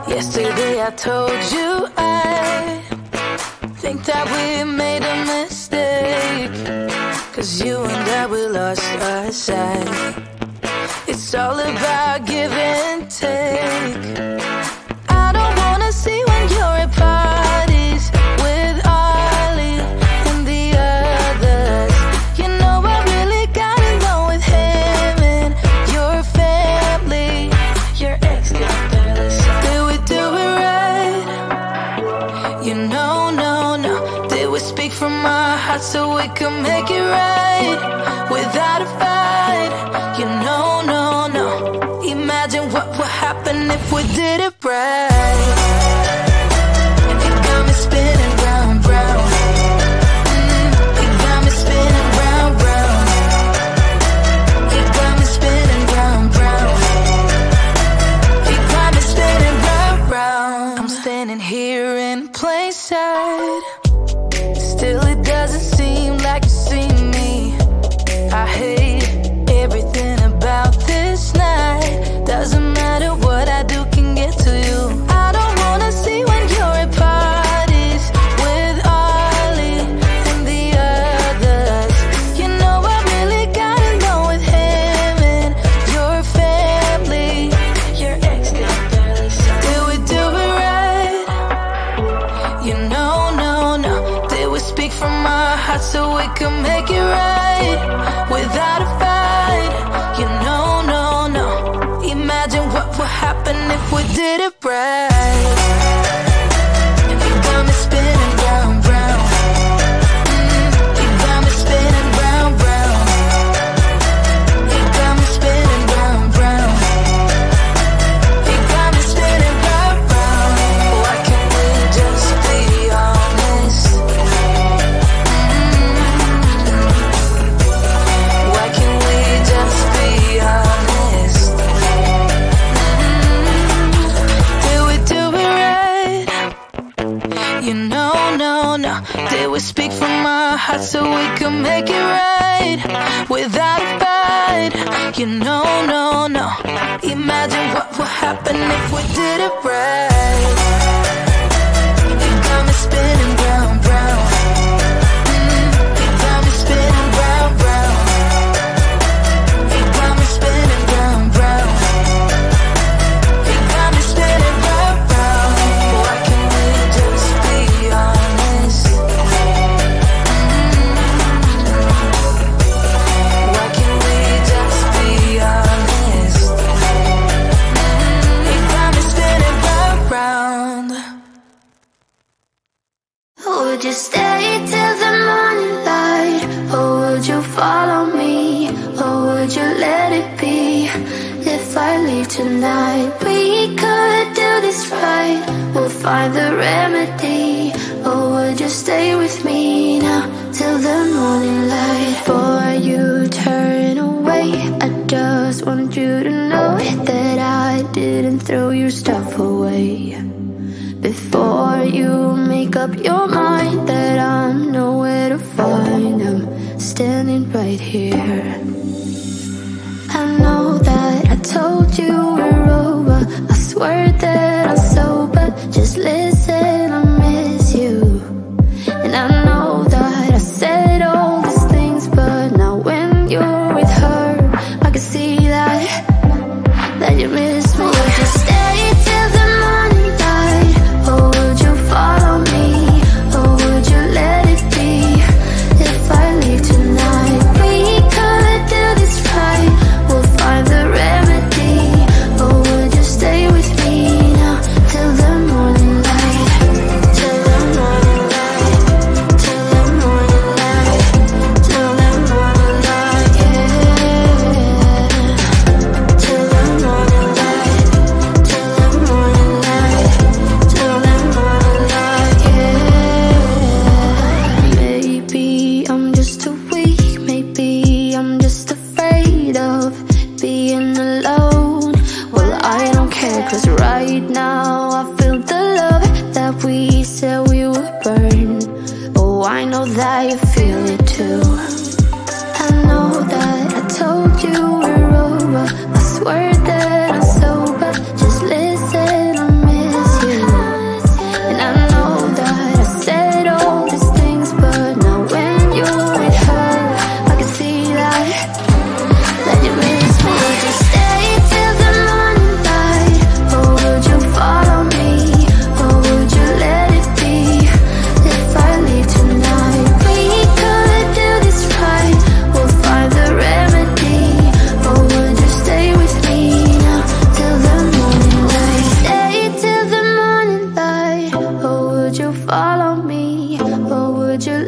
Yesterday I told you I think that we made a mistake, 'cause you and I, we lost our sight. It's all about give and take. I don't wanna see when you're at parties with Ollie and the others. You know I really got along with him and your family. Your ex got jealous. Did we do it right? You know, no. Did we speak from our hearts so we could make it right without a fight? You know, no. Imagine what would happen if we did it right. It got me spinning round, round. It got me spinning round, round. It got me spinning round, round. It got me spinning round, round. I'm standing here in plain sight. Still it doesn't seem like you see me. I hate everything about this night. Doesn't matter what I do can get to you. I don't wanna see when you're at parties with Ollie and the others. You know I really got along with him and your family. Your ex got jealous. Did we do it right? You know, no. Did we speak from our hearts so we could make it right without a fight? You know, no. Imagine what would happen if we did it right. It got me spinning round, round. It got me spinning round, round. It got me spinning round, round. It got me spinning round, round. Why can't we just be honest? Why can't we just be honest? You know, no. Did we speak from our hearts so we could make it right without a fight? You know, no. Imagine what would happen if we did it right. It got me spinning round, round. It got me spinning round, round. It got me spinning round, round. It got me spinning round, round. Why can't we just be honest? Why can't we just be honest? It got me spinning round, round. Would you stay till the morning light? Or would you follow me? Or would you let it be? If I leave tonight, we could do this right. We'll find the remedy. Or would you stay with me now till the morning light? Before you turn away, I just want you to know that I didn't throw your stuff away. Before you make up your mind that I'm nowhere to find, I'm standing right here. I know that I told you we're over. I swear that I'm sober. Just listen, I miss you. And I know that I said all these things, but now when you're with her, I can see that you miss me. Would you stay till the morning light? Or would you follow me? Or would you let it be? If I leave tonight, we could do this right. We'll find the remedy. Or would you stay with me now till the morning light?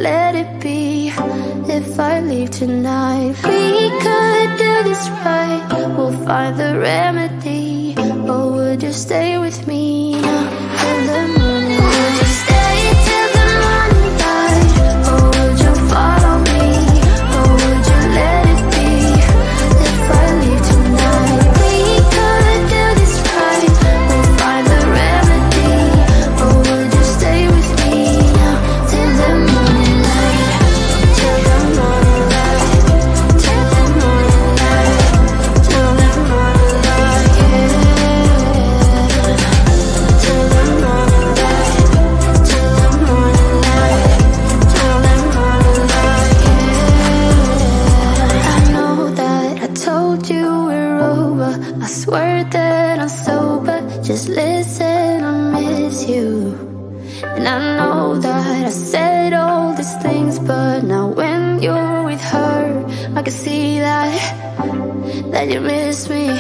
let it be? If I leave tonight, we could do this right. We'll find the remedy. Or would you stay with me now till the morning? Would you stay till the morning light? Or would you follow me? Or would you let it be? If I leave tonight, we could do this right. We'll find the remedy. Or would you stay with me now till the morning light? Till the morning light. Till the morning light. Till the morning light, yeah. Till the morning light. Till the morning light. Till the morning light, yeah. I know that I told you we're over. I swear that I'm sober. Just listen, I miss you. And I know that I said all these things, but now when you're with her, I can see that you miss me.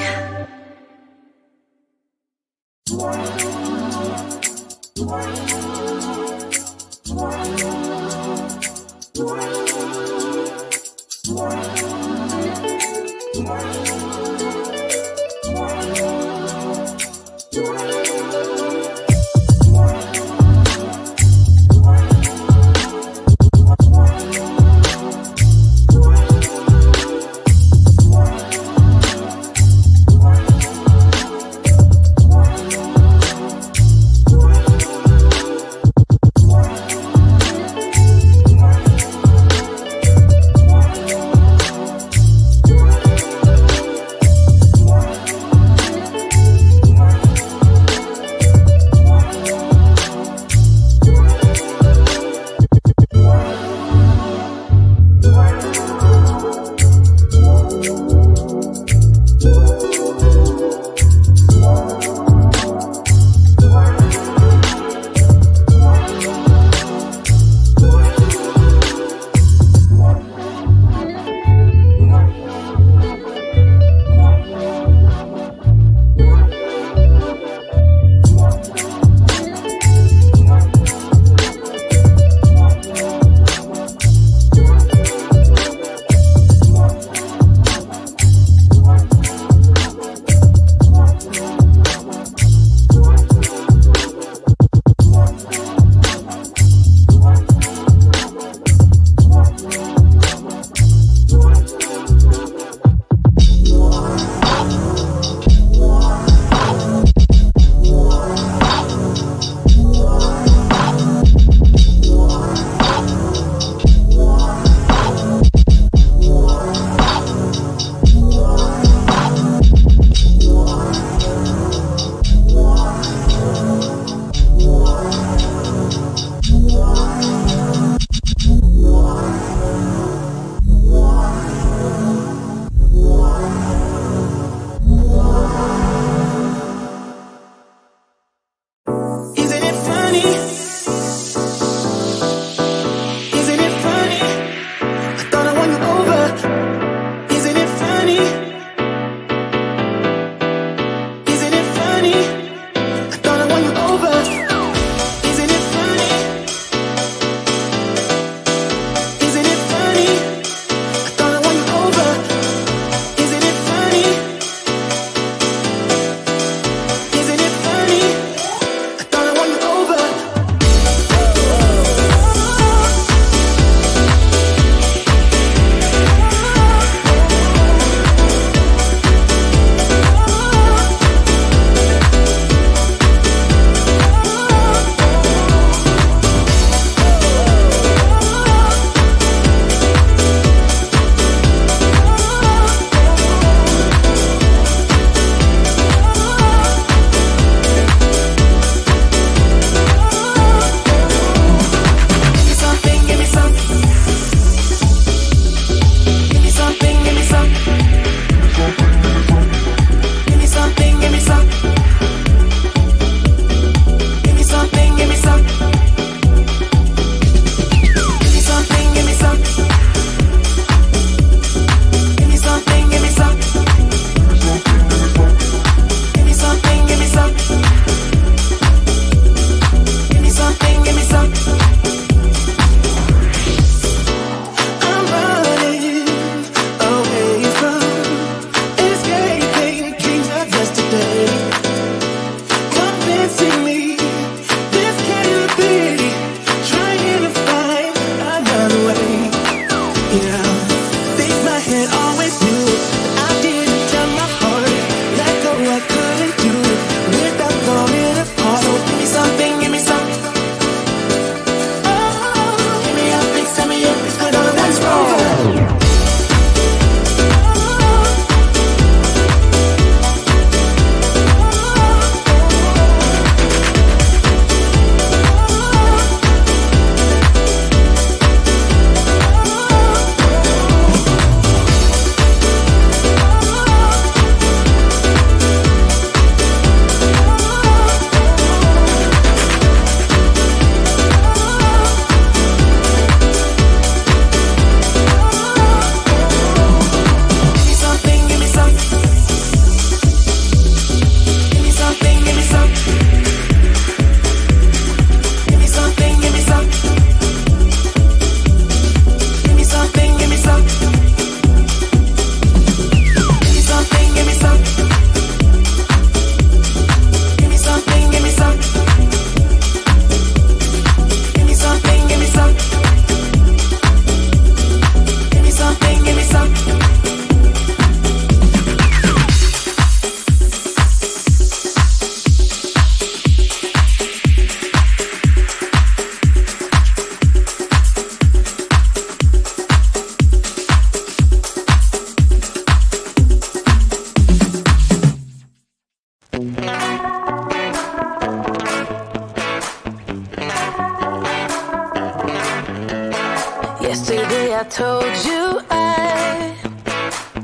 I told you I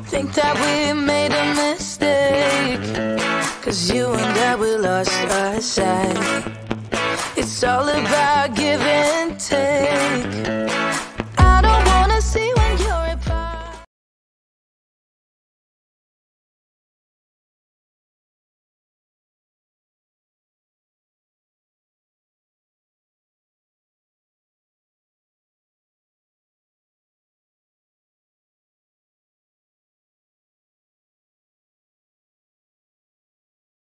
think that we made a mistake, 'cause you and I, we lost our sight. It's all about give and take.